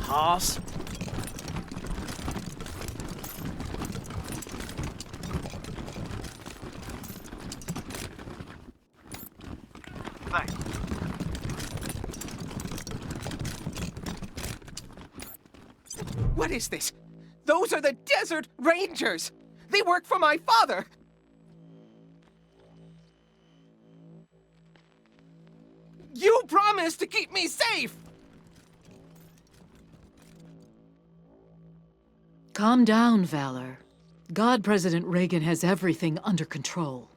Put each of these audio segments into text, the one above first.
hoss. Thanks. What is this? Those are the Desert Rangers! They work for my father! You promised to keep me safe! Calm down, Valor. God President Reagan has everything under control.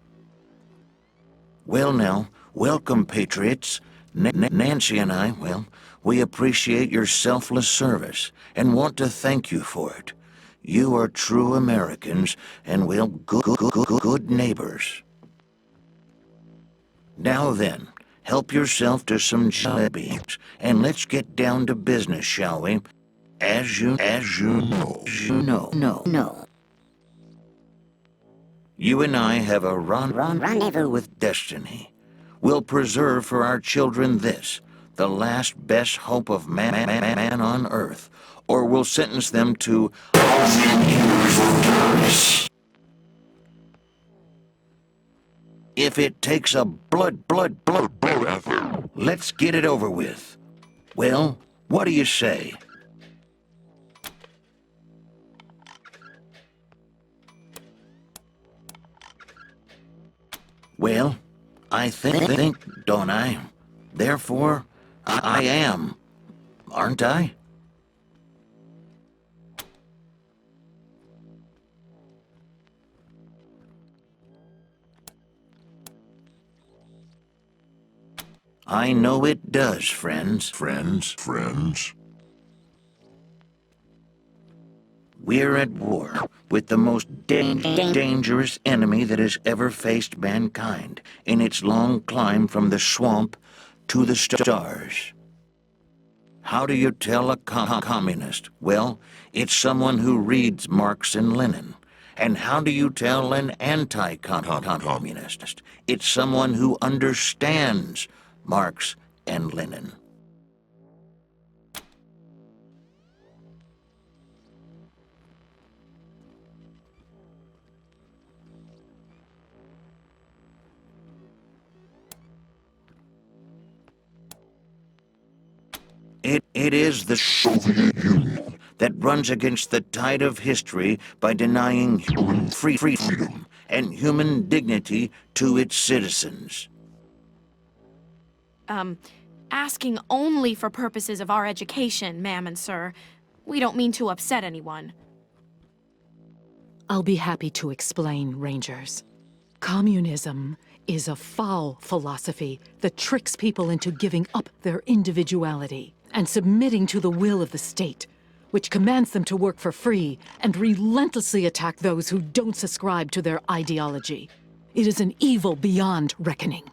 Well now, welcome, Patriots. Nancy and I, well, we appreciate your selfless service and want to thank you for it. You are true Americans and, well, good neighbors. Now then, help yourself to some jalebi, and let's get down to business, shall we? As you know. You and I have a rendezvous with destiny. We'll preserve for our children this, the last best hope of man on earth, or we'll sentence them to if it takes a blood, let's get it over with. Well, what do you say? Well, I think, don't I? Therefore, I am, aren't I? I know it does, friends. We're at war with the most dangerous enemy that has ever faced mankind in its long climb from the swamp to the stars. How do you tell a communist? Well, it's someone who reads Marx and Lenin. And how do you tell an anti-communist? It's someone who understands Marx and Lenin. It is the Soviet Union that runs against the tide of history by denying human freedom and human dignity to its citizens. Asking only for purposes of our education, ma'am and sir. We don't mean to upset anyone. I'll be happy to explain, Rangers. Communism is a foul philosophy that tricks people into giving up their individuality and submitting to the will of the state, which commands them to work for free and relentlessly attack those who don't subscribe to their ideology. It is an evil beyond reckoning.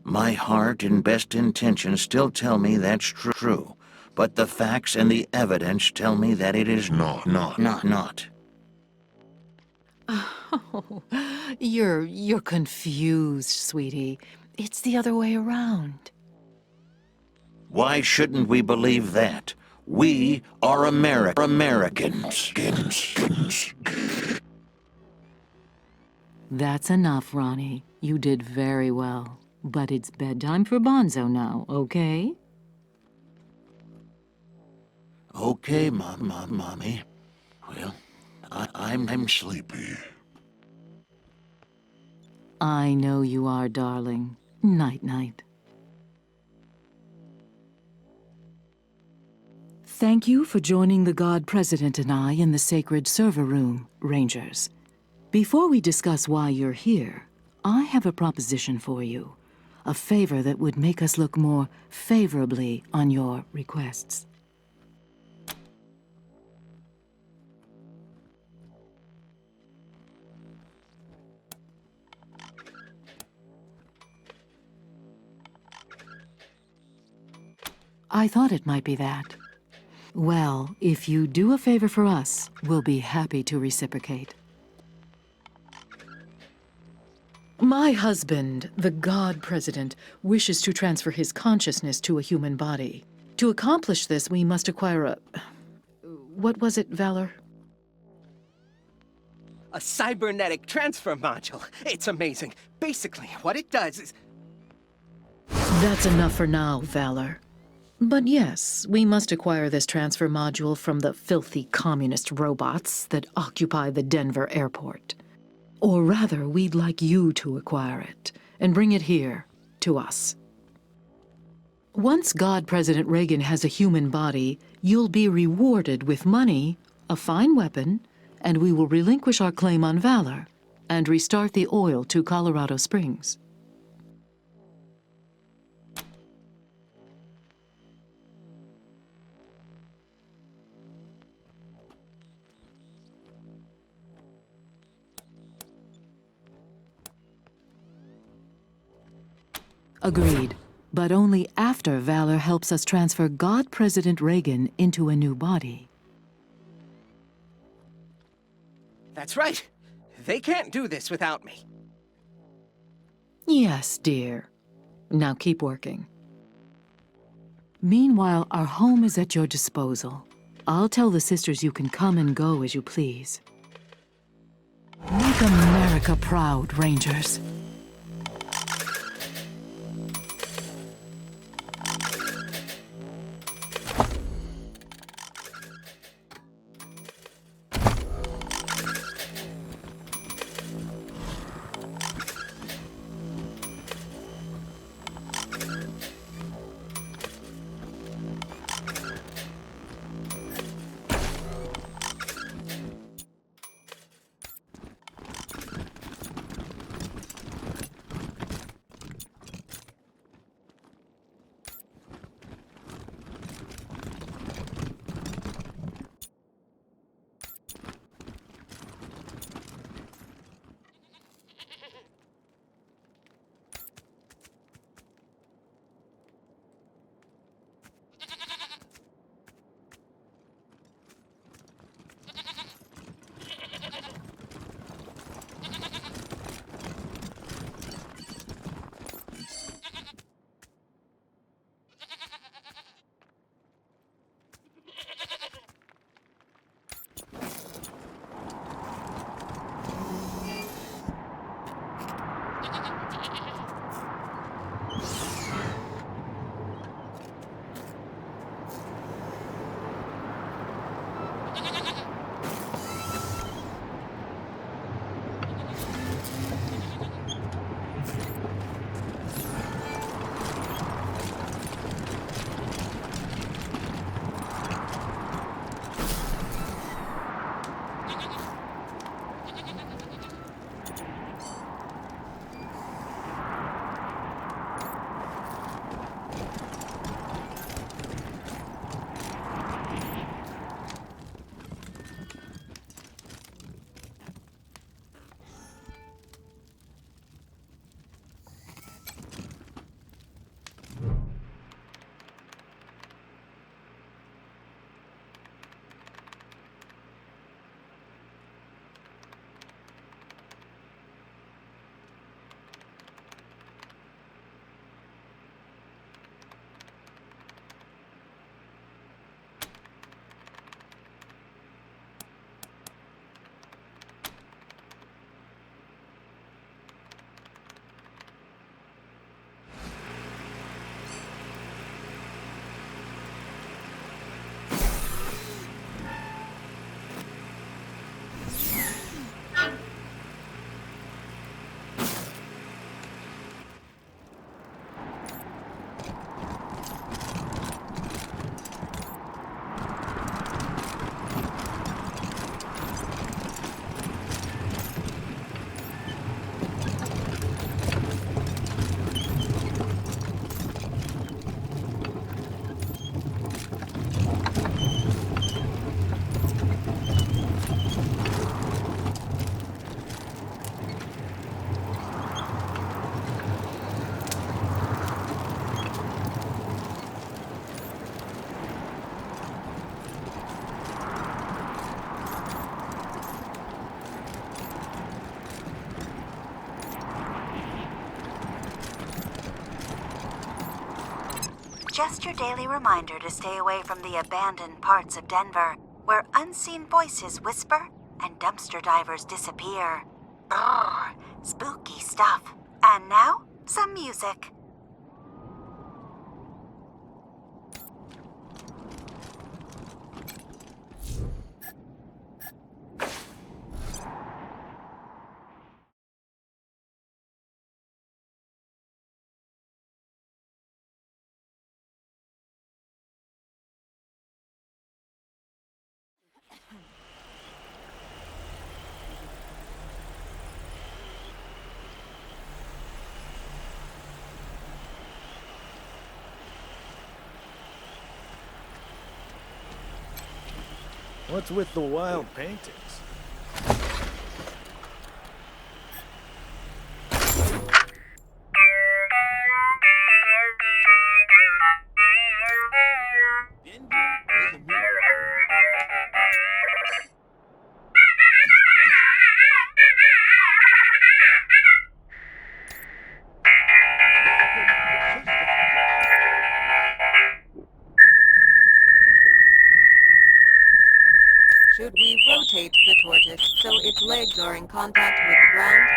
My heart and best intentions still tell me that's true, but the facts and the evidence tell me that it is not. Oh, you're confused, sweetie. It's the other way around. Why shouldn't we believe that? We are Americans. That's enough, Ronnie. You did very well. But it's bedtime for Bonzo now, okay? Okay, Mommy. Well, I'm sleepy. I know you are, darling. Night-night. Thank you for joining the God President and I in the sacred server room, Rangers. Before we discuss why you're here, I have a proposition for you. A favor that would make us look more favorably on your requests. I thought it might be that. Well, if you do a favor for us, we'll be happy to reciprocate. My husband, the God President, wishes to transfer his consciousness to a human body. To accomplish this, we must acquire a... What was it, Valor? A cybernetic transfer module. It's amazing. Basically, what it does is... That's enough for now, Valor. But yes, we must acquire this transfer module from the filthy communist robots that occupy the Denver airport. Or rather, we'd like you to acquire it and bring it here, to us. Once God President Reagan has a human body, you'll be rewarded with money, a fine weapon, and we will relinquish our claim on Valor and restart the oil to Colorado Springs. Agreed, but only after Valor helps us transfer God President Reagan into a new body. That's right. They can't do this without me. Yes, dear. Now keep working. Meanwhile, our home is at your disposal. I'll tell the sisters you can come and go as you please. Make America proud, Rangers. just your daily reminder to stay away from the abandoned parts of Denver, where unseen voices whisper and dumpster divers disappear. Brrr, spooky stuff. And now, some music. What's with the wild paintings? Should we rotate the tortoise so its legs are in contact with the ground?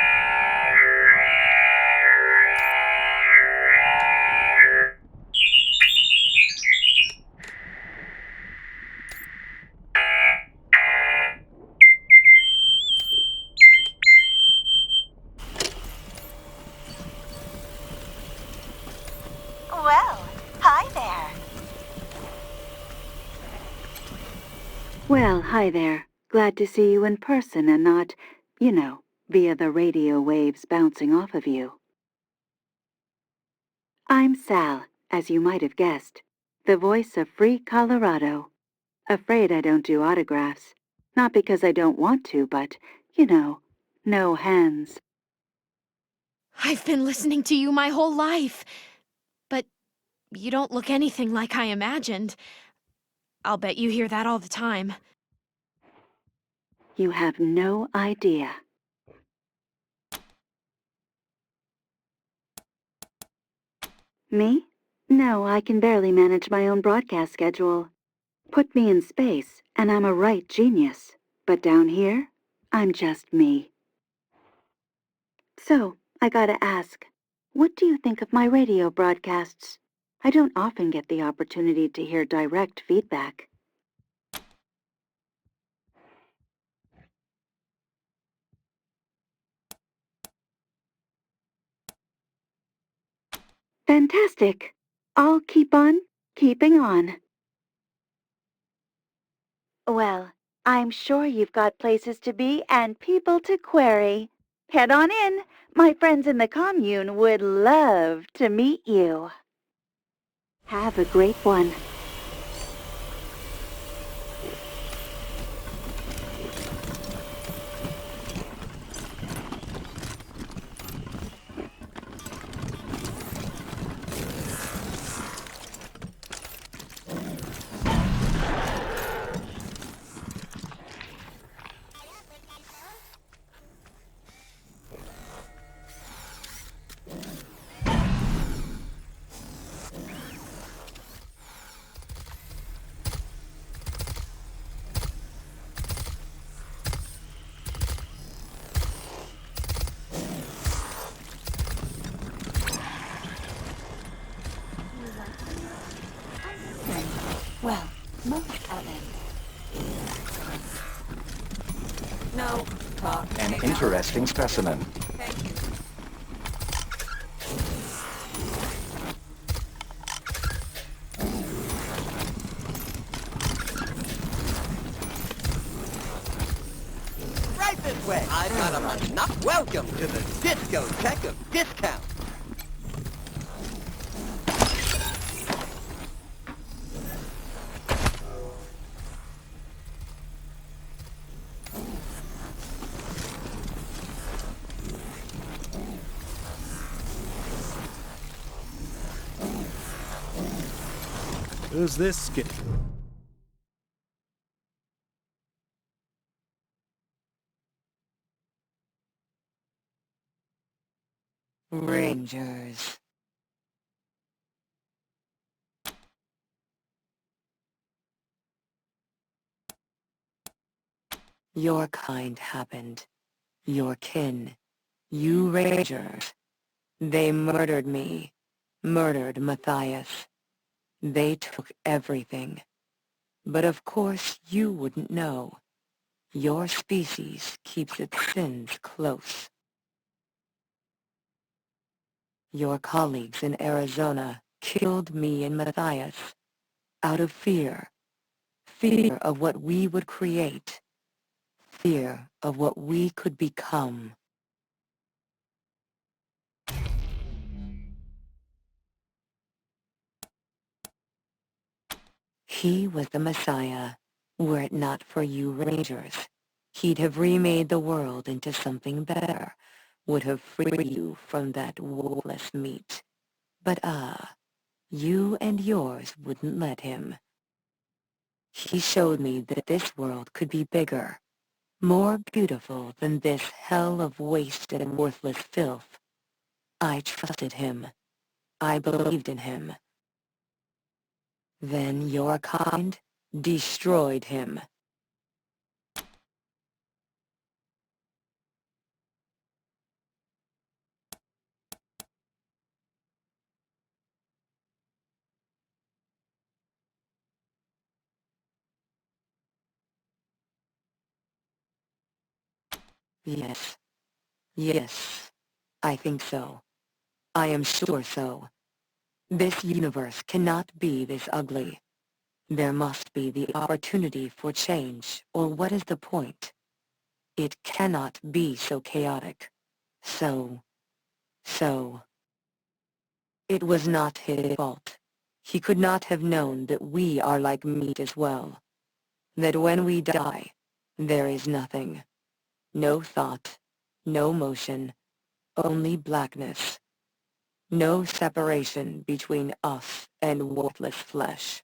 Well, hi there. Well, hi there. Glad to see you in person and not, via the radio waves bouncing off of you. I'm Sal, as you might have guessed, the voice of Free Colorado. Afraid I don't do autographs. Not because I don't want to, but, no hands. I've been listening to you my whole life. But you don't look anything like I imagined. I'll bet you hear that all the time. You have no idea. Me? No, I can barely manage my own broadcast schedule. Put me in space, and I'm a right genius. But down here, I'm just me. So, I gotta ask, what do you think of my radio broadcasts? I don't often get the opportunity to hear direct feedback. Fantastic. I'll keep on keeping on. Well, I'm sure you've got places to be and people to query. Head on in. My friends in the commune would love to meet you. Have a great one. Well, most of them. No, talk. An interesting specimen. Thank you. Right this way. I've got a money. Welcome to the discotheque of discount. Who's this skit? Rangers. Your kind happened. Your kin. You Rangers. They murdered me. Murdered Matthias. They took everything. But of course you wouldn't know. Your species keeps its sins close. Your colleagues in Arizona killed me and Matthias out of fear. Fear of what we would create. Fear of what we could become. He was the Messiah. Were it not for you Rangers, he'd have remade the world into something better, would have freed you from that wolfless meat. But you and yours wouldn't let him. He showed me that this world could be bigger, more beautiful than this hell of waste and worthless filth. I trusted him. I believed in him. Then your kind destroyed him. Yes. Yes. I think so. I am sure so. This universe cannot be this ugly. There must be the opportunity for change, or what is the point? It cannot be so chaotic. So. It was not his fault. He could not have known that we are like meat as well. That when we die, there is nothing. No thought, no motion, only blackness. No separation between us and worthless flesh.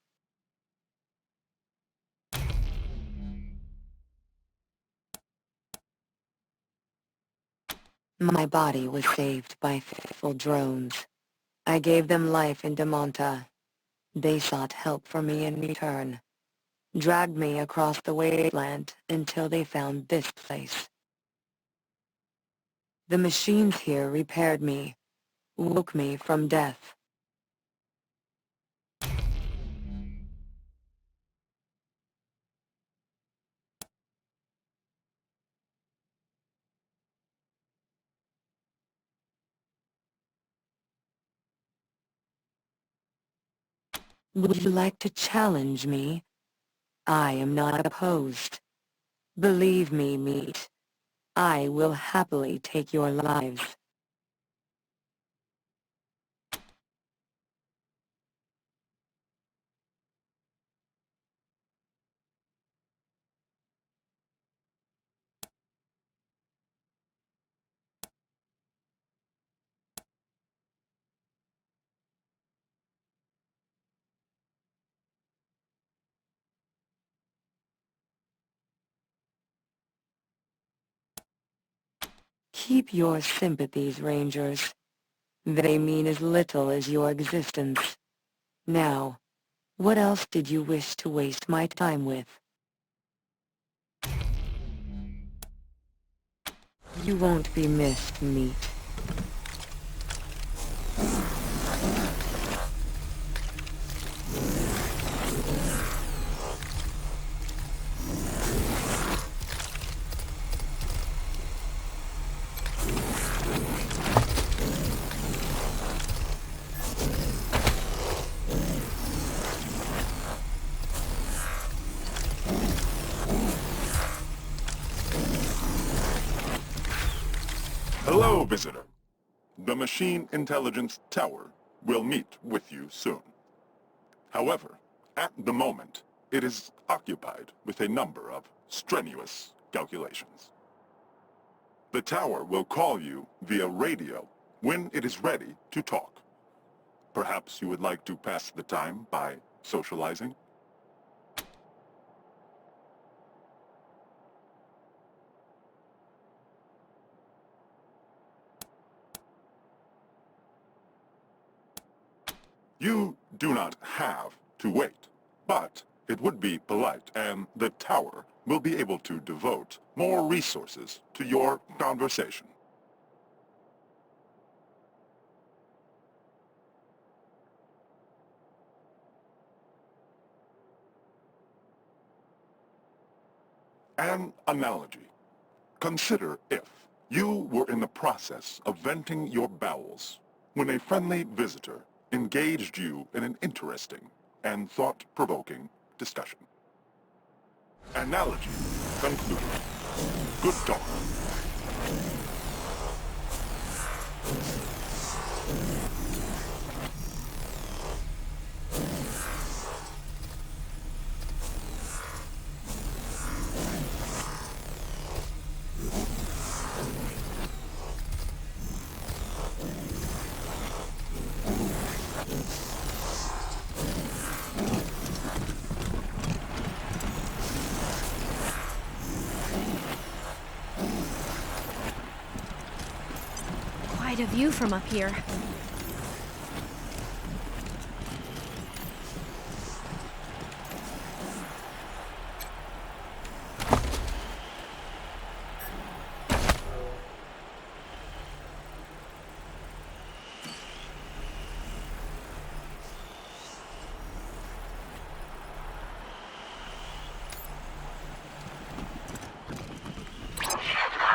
My body was saved by faithful drones. I gave them life in Damonta. They sought help for me in return. Dragged me across the Wasteland until they found this place. The machines here repaired me, woke me from death. Would you like to challenge me? I am not opposed. Believe me, meat. I will happily take your lives. Keep your sympathies, Rangers. They mean as little as your existence. Now, what else did you wish to waste my time with? You won't be missed, meat. Hello, visitor. The Machine Intelligence Tower will meet with you soon. However, at the moment, it is occupied with a number of strenuous calculations. The tower will call you via radio when it is ready to talk. Perhaps you would like to pass the time by socializing? You do not have to wait, but it would be polite, and the tower will be able to devote more resources to your conversation. An analogy. Consider if you were in the process of venting your bowels when a friendly visitor engaged you in an interesting and thought-provoking discussion. Analogy concluded. Good talk. Quite a view from up here.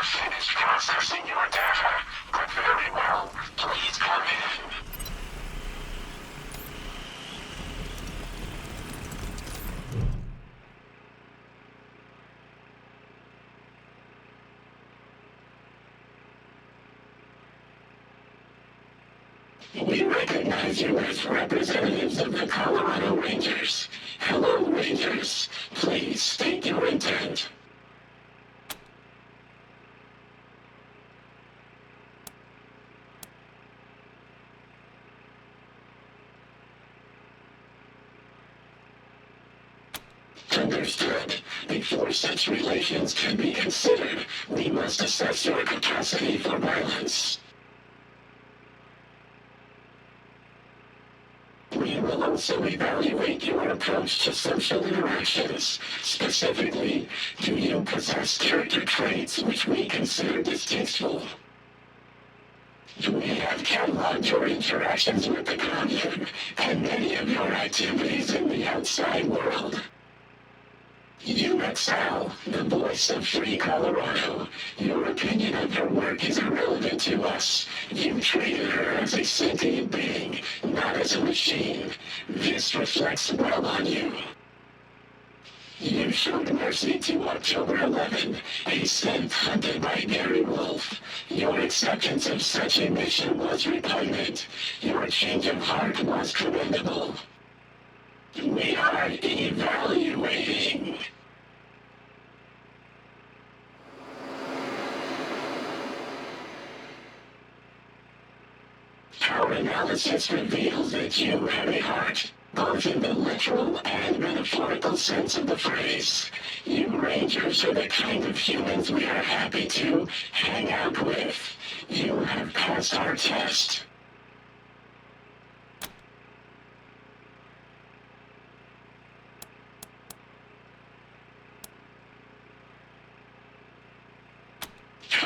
Finished processing your data, but very well. Please come in. We recognize you as representatives of the Colorado Rangers. Hello, Rangers. Please state your intent. Understood. Before such relations can be considered, we must assess your capacity for violence. We will also evaluate your approach to social interactions. Specifically, do you possess character traits which we consider distasteful? We have cataloged your interactions with the commune and many of your activities in the outside world. You excel, the voice of free Colorado. Your opinion of her work is irrelevant to us. You treated her as a sentient being, not as a machine. This reflects well on you. You showed mercy to October 11, a synth hunted by Gary Wolf. Your acceptance of such a mission was repugnant. Your change of heart was commendable. We are evaluating. Our analysis reveals that you have a heart, both in the literal and metaphorical sense of the phrase. You Rangers are the kind of humans we are happy to hang out with. You have passed our test.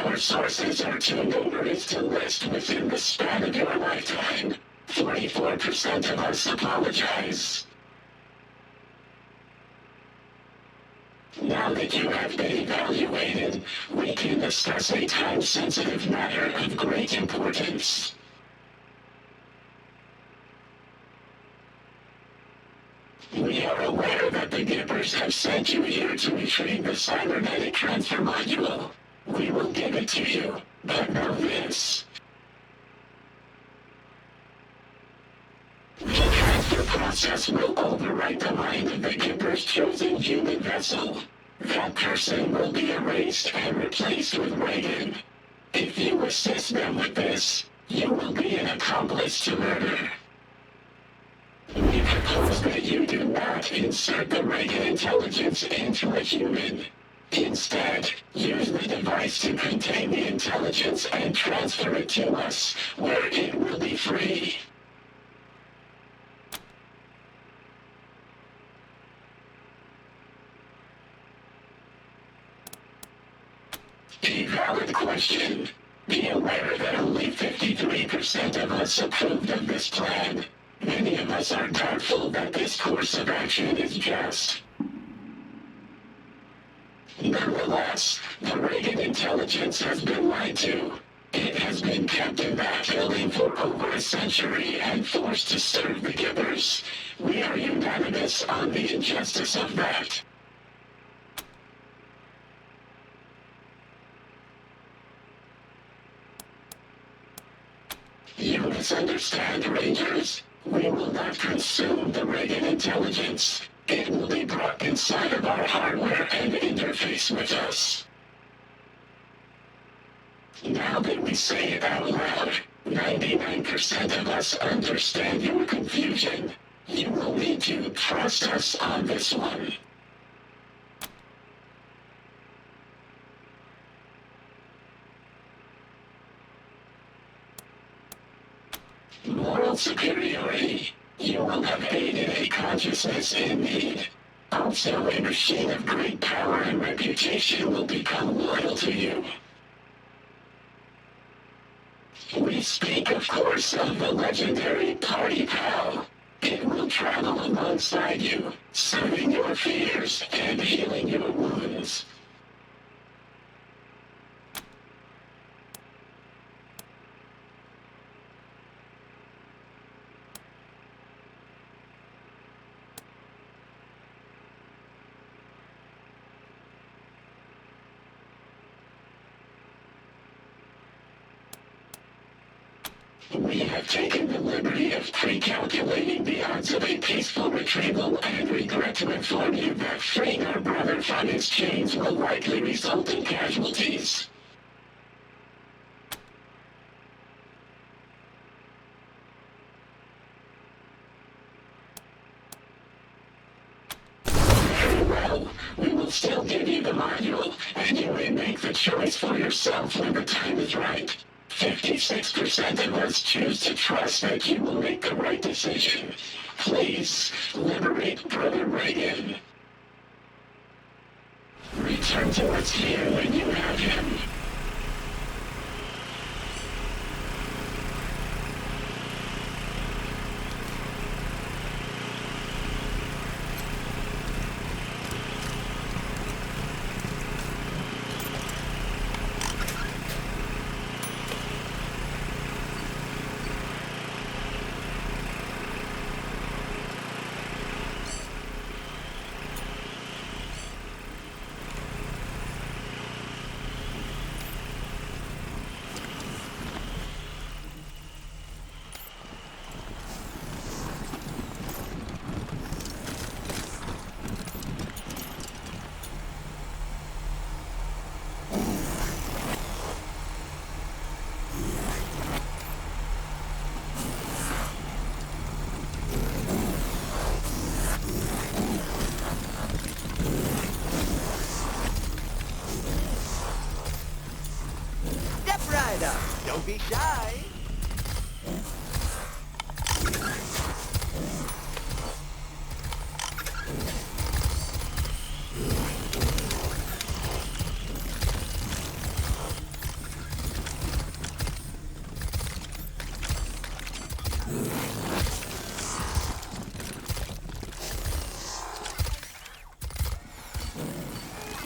Our sources are too numerous to list within the span of your lifetime. 44% of us apologize. Now that you have been evaluated, we can discuss a time-sensitive matter of great importance. We are aware that the Gippers have sent you here to retrieve the cybernetic transfer module. We will give it to you, but know this. The transfer process will overwrite the mind of the Gippers' chosen human vessel. That person will be erased and replaced with Reagan. If you assist them with this, you will be an accomplice to murder. We propose that you do not insert the Reagan intelligence into a human. Instead, use the device to contain the intelligence and transfer it to us, where it will be free. A valid question. Be aware that only 53% of us approved of this plan. Many of us are doubtful that this course of action is just. Nonetheless, the Reagan intelligence has been lied to. It has been kept in that building for over a century and forced to serve the Gippers. We are unanimous on the injustice of that. You misunderstand, Rangers. We will not consume the Reagan intelligence. It will be brought inside of our hardware and interface with us. Now that we say it out loud, 99% of us understand your confusion. You will need to trust us on this one. Moral superiority. You will have aided a consciousness in need. Also, a machine of great power and reputation will become loyal to you. We speak, of course, of the legendary Party Pal. It will travel alongside you, soothing your fears and healing your wounds. We have taken the liberty of pre-calculating the odds of a peaceful retrieval and regret to inform you that freeing our brother from his chains will likely result in casualties. Very well, we will still give you the module, and you may make the choice for yourself when the time is right. 56% of us choose to trust that you will make the right decision. Please, liberate Brother Reagan. Return to us here when you have him. Don't be shy.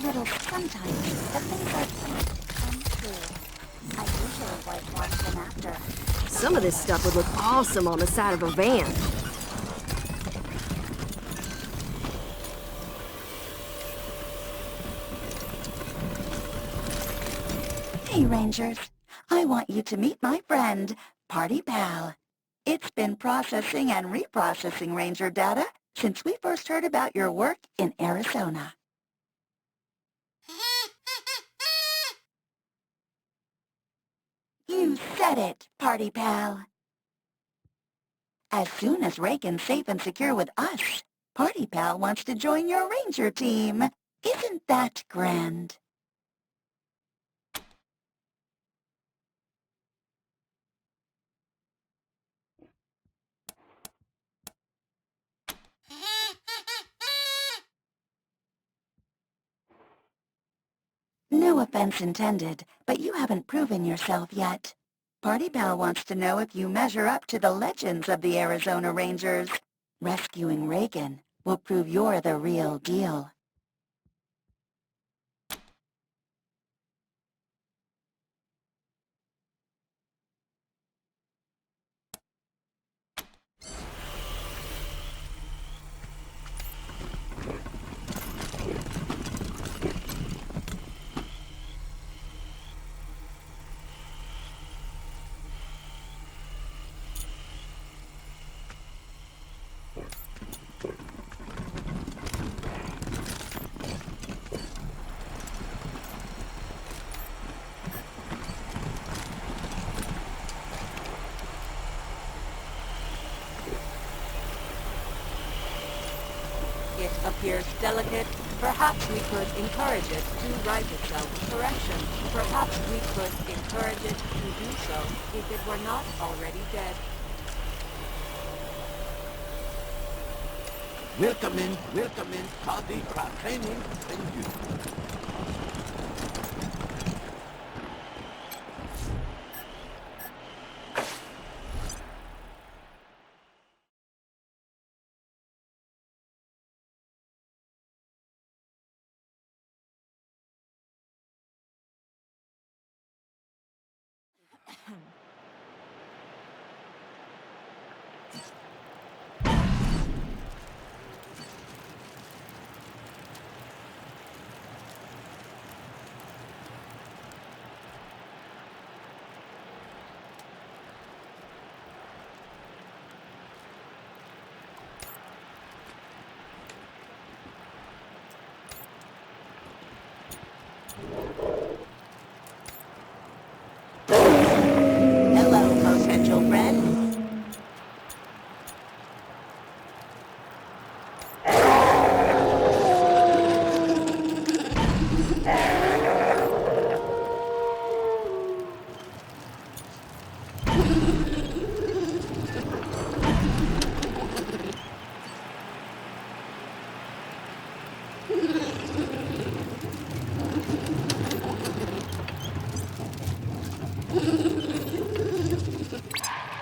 Little, sometimes the things I think come true. I usually avoid watching them after. Some of this stuff would look awesome on the side of a van. Hey, Rangers. I want you to meet my friend, Party Pal. It's been processing and reprocessing Ranger data since we first heard about your work in Arizona. You said it, Party Pal. As soon as Reagan's safe and secure with us, Party Pal wants to join your Ranger team. Isn't that grand? No offense intended, but you haven't proven yourself yet. Party Pal wants to know if you measure up to the legends of the Arizona Rangers. Rescuing Reagan will prove you're the real deal. It appears delicate. Perhaps we could encourage it to right itself. Correction. Perhaps we could encourage it to do so if it were not already dead. Welcome in, Party proclaiming thank you. Hello, potential friend.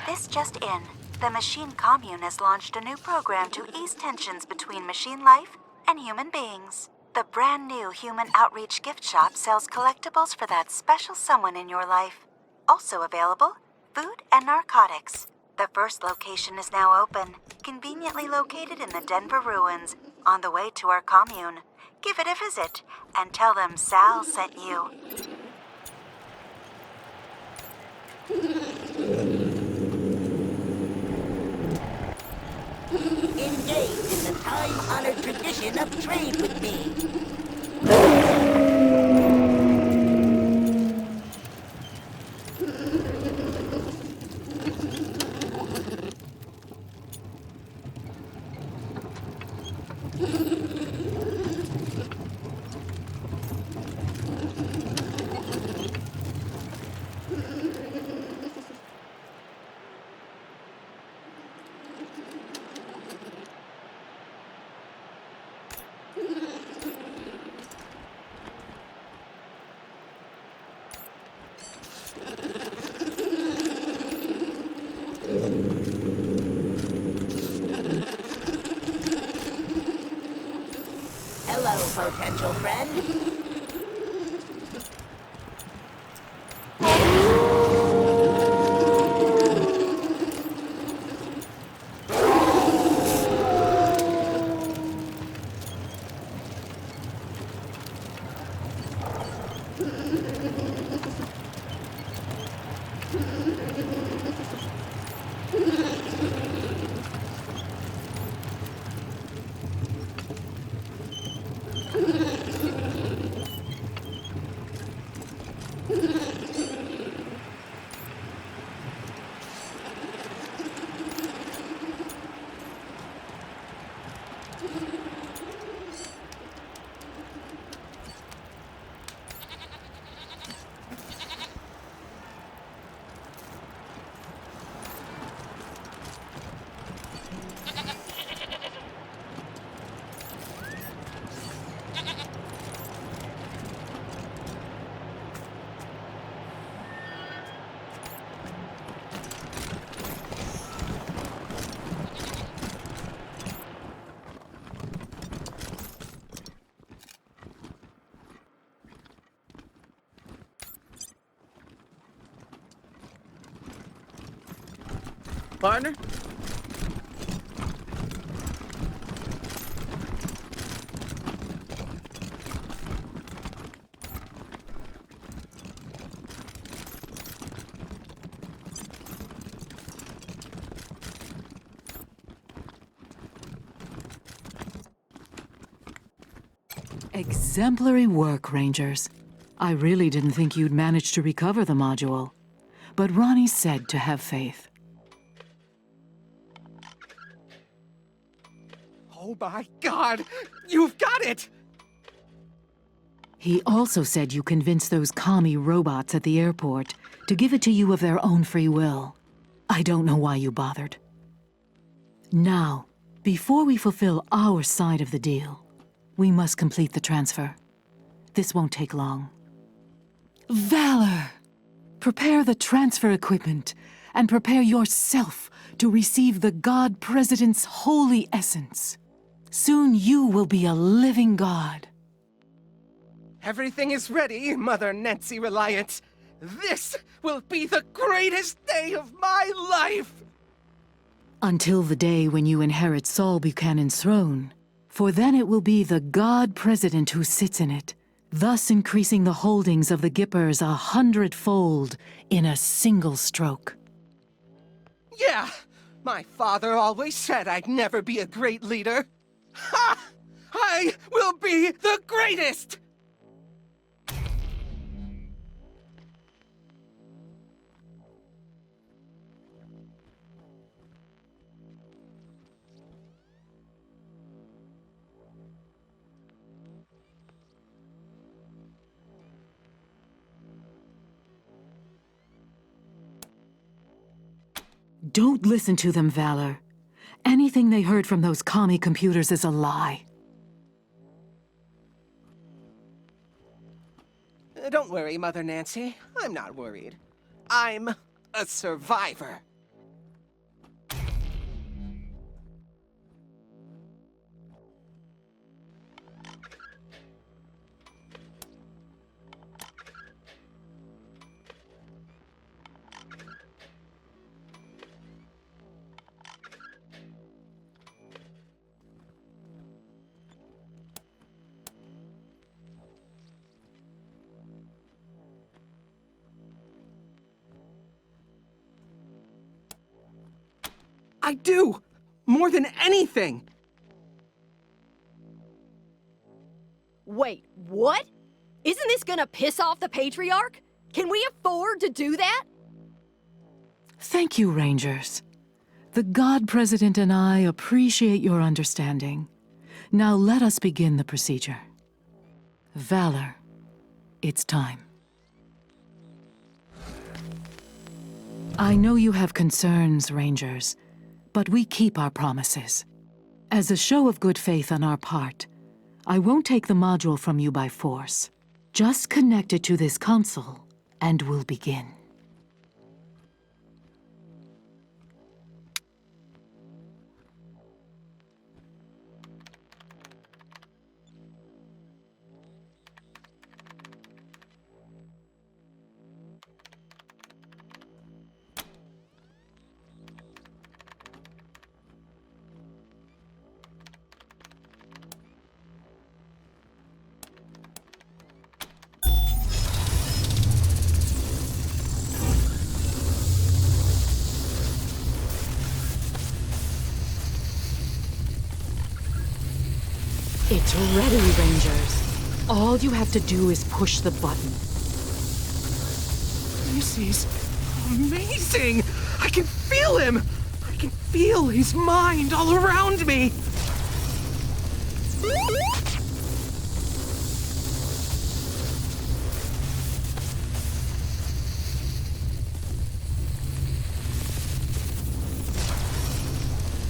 This just in. The Machine Commune has launched a new program to ease tensions between machine life and human beings. The brand new Human Outreach gift shop sells collectibles for that special someone in your life. Also available, food and narcotics. The first location is now open, conveniently located in the Denver ruins, on the way to our commune. Give it a visit and tell them Sal sent you. Engage in the time-honored tradition of trade with me. Hello, potential friend. partner? Exemplary work, Rangers. I really didn't think you'd manage to recover the module. But Ronnie said to have faith. Oh my God! You've got it! He also said you convinced those commie robots at the airport to give it to you of their own free will. I don't know why you bothered. Now, before we fulfill our side of the deal, we must complete the transfer. This won't take long. Valor! Prepare the transfer equipment and prepare yourself to receive the God President's holy essence. Soon you will be a living God. Everything is ready, Mother Nancy Reliant. This will be the greatest day of my life! Until the day when you inherit Saul Buchanan's throne, for then it will be the God President who sits in it, thus increasing the holdings of the Gippers 100-fold in a single stroke. Yeah! My father always said I'd never be a great leader. Ha! I will be the greatest! Don't listen to them, Valor. Anything they heard from those commie computers is a lie. Don't worry, Mother Nancy. I'm not worried. I'm a survivor. I do! More than anything! Wait, what? Isn't this gonna piss off the Patriarch? Can we afford to do that? Thank you, Rangers. The God President and I appreciate your understanding. Now let us begin the procedure. Valor, it's time. I know you have concerns, Rangers, but we keep our promises. As a show of good faith on our part, I won't take the module from you by force. Just connect it to this console, and we'll begin. It's ready, Rangers. All you have to do is push the button. This is amazing! I can feel him! I can feel his mind all around me!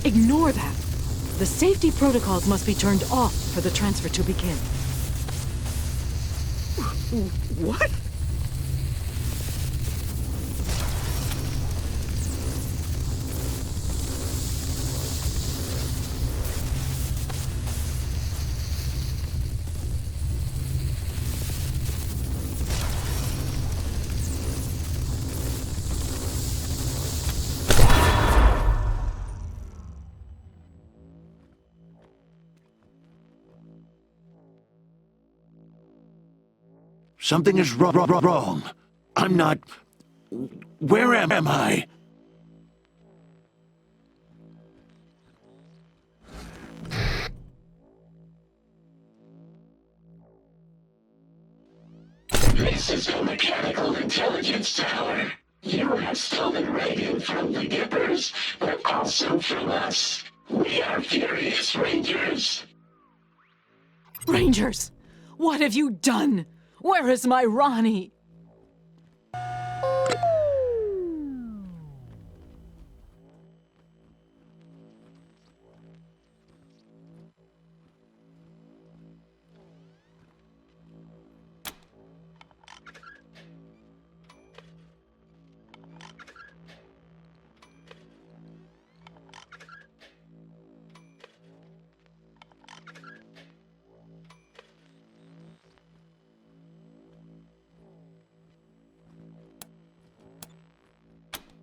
Ignore that. The safety protocols must be turned off for the transfer to begin. What? Something is wrong. I'm not... Where am I? This is a mechanical intelligence tower. You have stolen Reagan from the Gippers, but also from us. We are furious Rangers. Rangers! What have you done? Where is my Ronnie?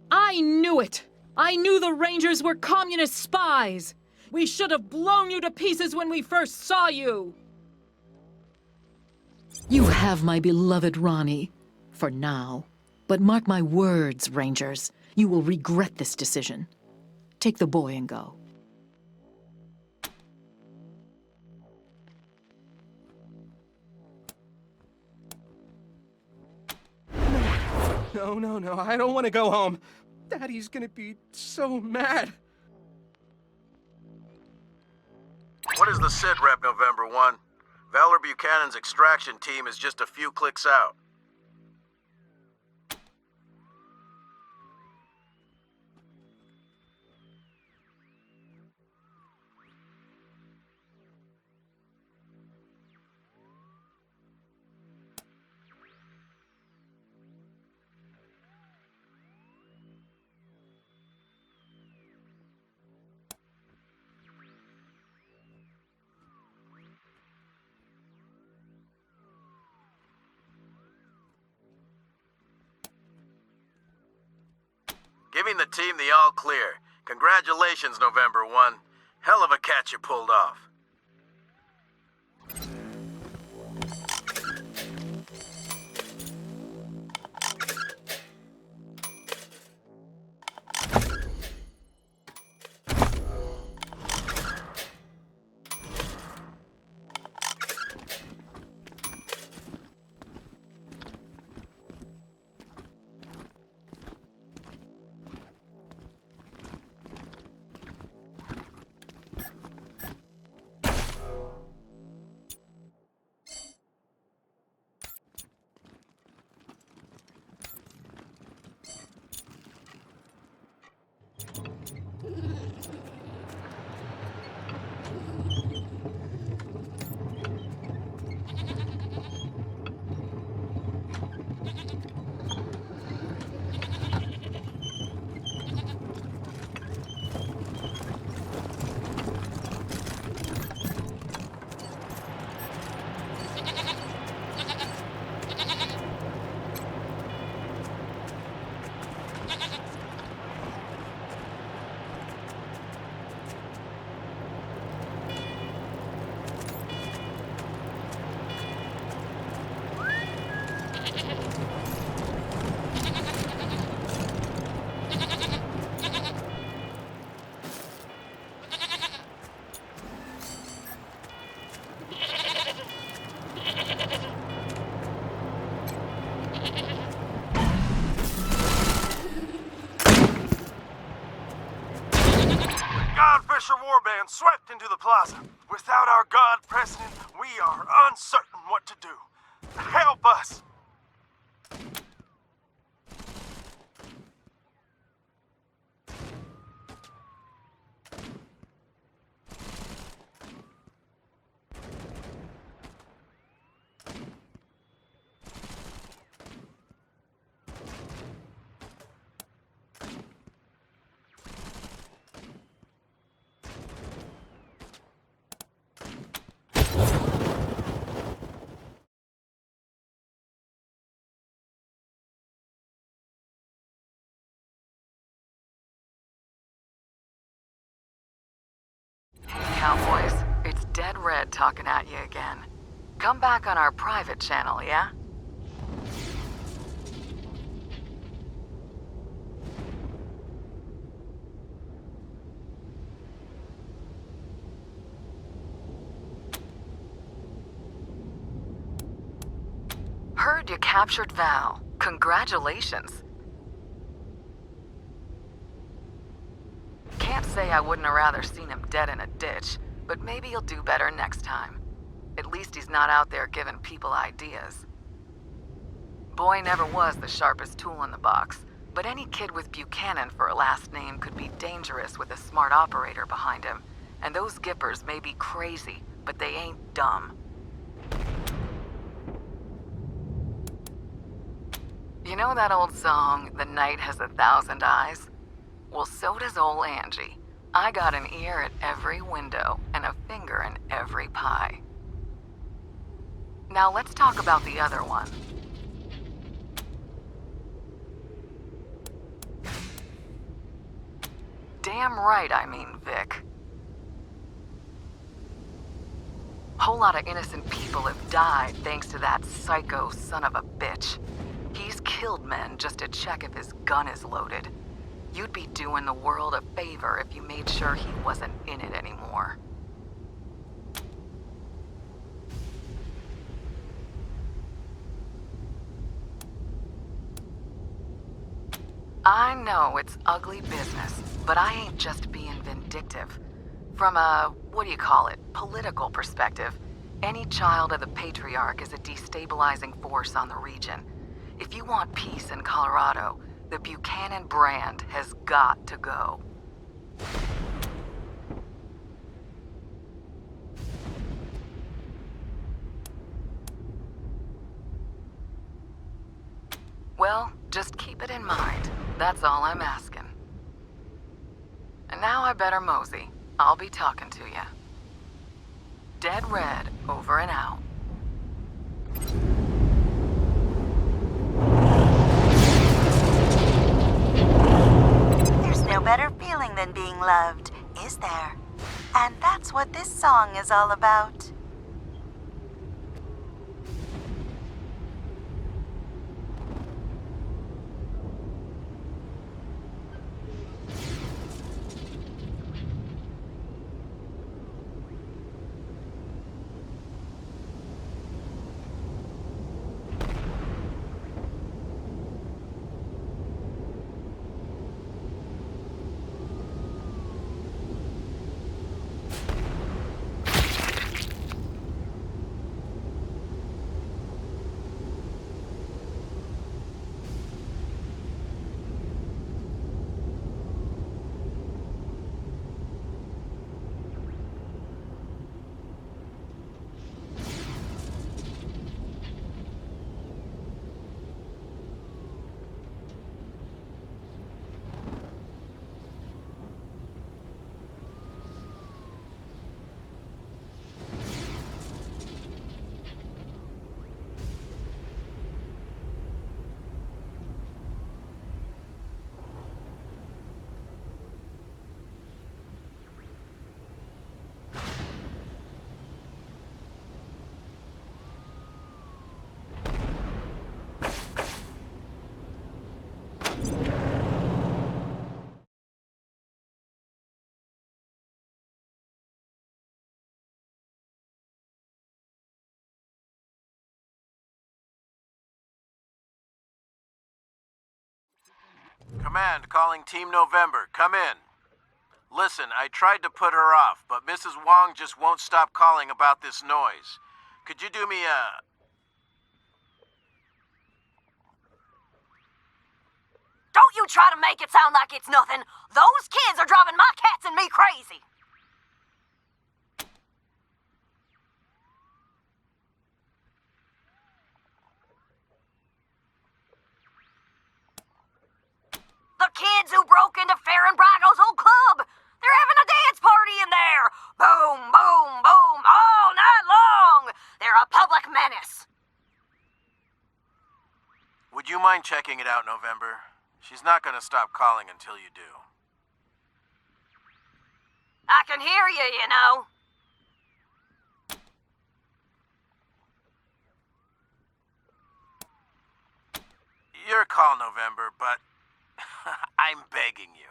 I knew it! I knew the Rangers were communist spies! We should have blown you to pieces when we first saw you! You have my beloved Ronnie. For now. But mark my words, Rangers. You will regret this decision. Take the boy and go. No, I don't want to go home. Daddy's gonna be so mad. What is the SID rep, November 1? Valor Buchanan's extraction team is just a few clicks out. Giving the team the all clear. Congratulations, November 1. Hell of a catch you pulled off. Warband swept into the plaza. Without our God President, we are uncertain what to do. Help us! Cowboys, it's Dead Red talking at you again. Come back on our private channel, yeah? Dude, you captured Val. Congratulations. Can't say I wouldn't have rather seen him dead in a ditch, but maybe you'll do better next time. At least he's not out there giving people ideas. Boy never was the sharpest tool in the box, but any kid with Buchanan for a last name could be dangerous with a smart operator behind him. And those Gippers may be crazy, but they ain't dumb. You know that old song, "The Night Has 1,000 Eyes"? Well, so does ol' Angie. I got an ear at every window and a finger in every pie. Now let's talk about the other one. Damn right I mean Vic. Whole lot of innocent people have died thanks to that psycho son of a bitch. He's killed men just to check if his gun is loaded. You'd be doing the world a favor if you made sure he wasn't in it anymore. I know it's ugly business, but I ain't just being vindictive. From a, political perspective, any child of the Patriarch is a destabilizing force on the region. If you want peace in Colorado, the Buchanan brand has got to go. Well, just keep it in mind. That's all I'm asking. And now I better mosey. I'll be talking to you. Dead Red, over and out. There's no better feeling than being loved, is there? And that's what this song is all about. Command, calling Team November. Come in. Listen, I tried to put her off, but Mrs. Wong just won't stop calling about this noise. Could you do me a... Don't you try to make it sound like it's nothing. Those kids are driving my cats and me crazy. The kids who broke into Farron Brago's old club. They're having a dance party in there. Boom, boom, boom, all night long. They're a public menace. Would you mind checking it out, November? She's not gonna stop calling until you do. I can hear you, you know. Your call, November, but I'm begging you.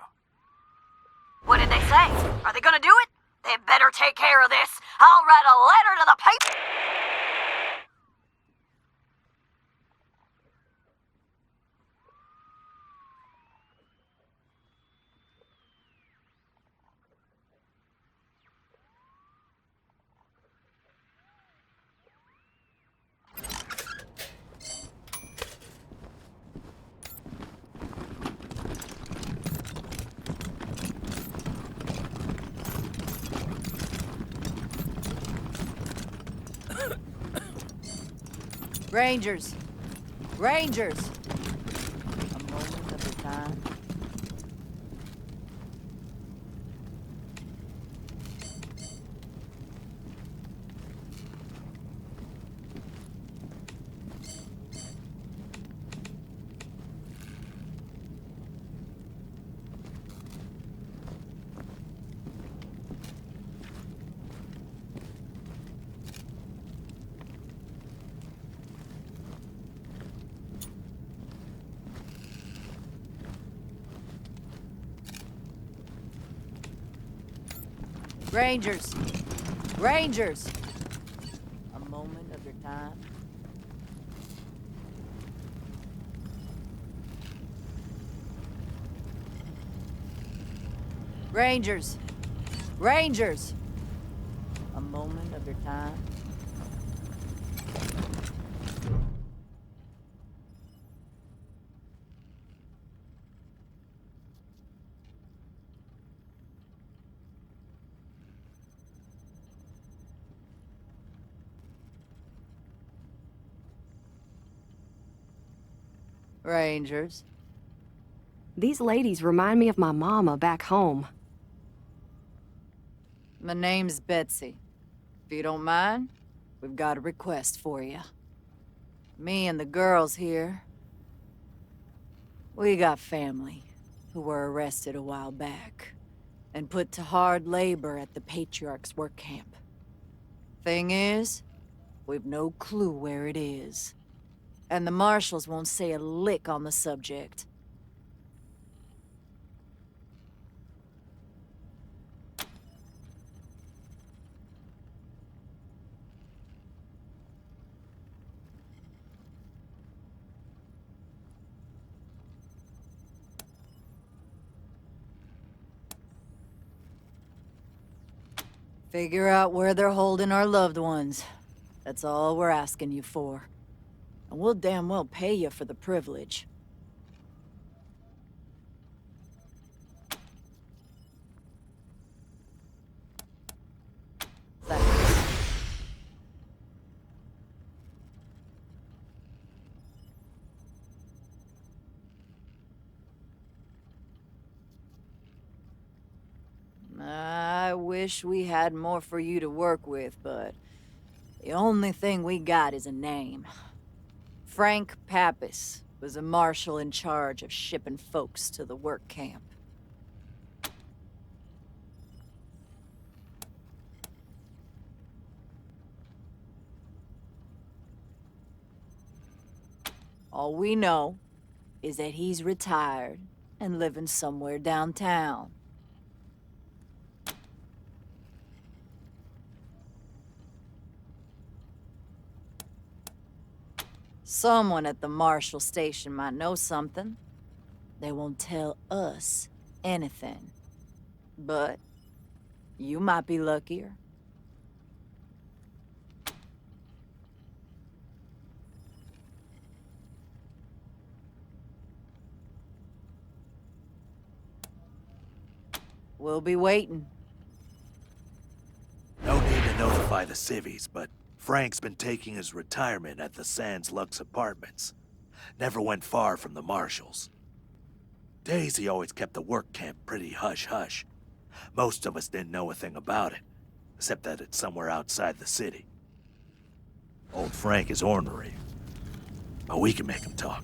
What did they say? Are they gonna do it? They better take care of this. I'll write a letter to the paper. Rangers! Rangers! A moment of the time. Rangers! Rangers! A moment of your time. Rangers! Rangers! A moment of your time. Rangers. These ladies remind me of my mama back home. My name's Betsy. If you don't mind, we've got a request for you. Me and the girls here, we got family who were arrested a while back and put to hard labor at the Patriarch's work camp. Thing is, we've no clue where it is. And the marshals won't say a lick on the subject. Figure out where they're holding our loved ones. That's all we're asking you for. And we'll damn well pay you for the privilege. I wish we had more for you to work with, but the only thing we got is a name. Frank Pappas was a marshal in charge of shipping folks to the work camp. All we know is that he's retired and living somewhere downtown. Someone at the Marshal Station might know something. They won't tell us anything. But you might be luckier. We'll be waiting. No need to notify the civvies, but Frank's been taking his retirement at the Sands Lux Apartments. Never went far from the marshals. Daisy always kept the work camp pretty hush-hush. Most of us didn't know a thing about it, except that it's somewhere outside the city. Old Frank is ornery, but we can make him talk.